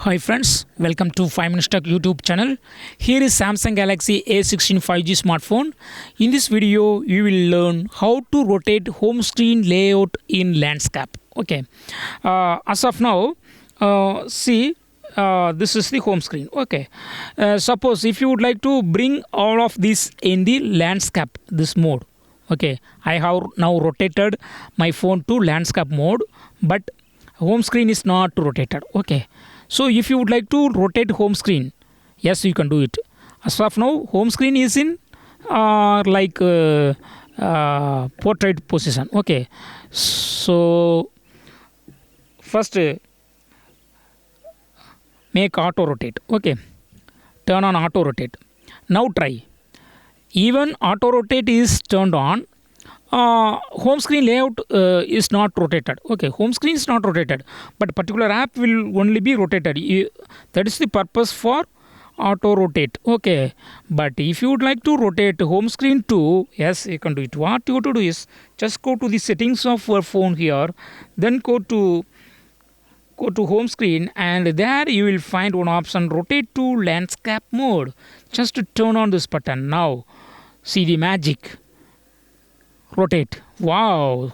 Hi friends, welcome to 5 Minutes Tech YouTube channel. Here is Samsung Galaxy A16 5G smartphone. In this video, you will learn how to rotate home screen layout in landscape. Okay. As of now, see, this is the home screen. Okay. Suppose if you would like to bring all of this in the landscape, this mode. Okay. I have now rotated my phone to landscape mode, but home screen is not rotated. Okay. So if you would like to rotate home screen, yes, you can do it. As of now, home screen is in portrait position. Okay. So first make auto rotate. Okay. Turn on auto rotate. Now try. Even auto rotate is turned on. Home screen layout is not rotated. Okay, home screen is not rotated, but particular app will only be rotated. That is the purpose for auto rotate. Okay, but if you would like to rotate home screen too, yes, you can do it. What you have to do is just go to the settings of your phone here, then go to home screen, and there you will find one option, rotate to landscape mode. Just turn on this button. Now see the magic. Rotate. Wow,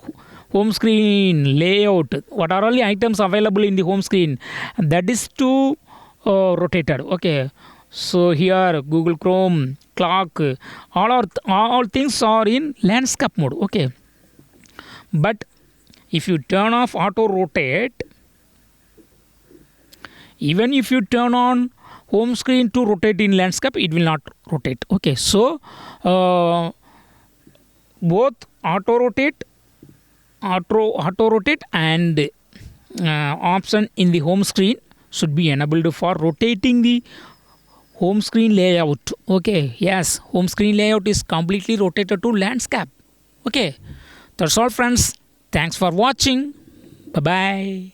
home screen layout. What are all the items available in the home screen? That is to rotated. Okay, so here Google Chrome, clock, all things are in landscape mode. Okay, but if you turn off auto rotate, even if you turn on home screen to rotate in landscape, it will not rotate. Okay, so both auto rotate and option in the home screen should be enabled for rotating the home screen layout. Okay, yes, home screen layout is completely rotated to landscape. Okay, that's all friends. Thanks for watching. Bye bye.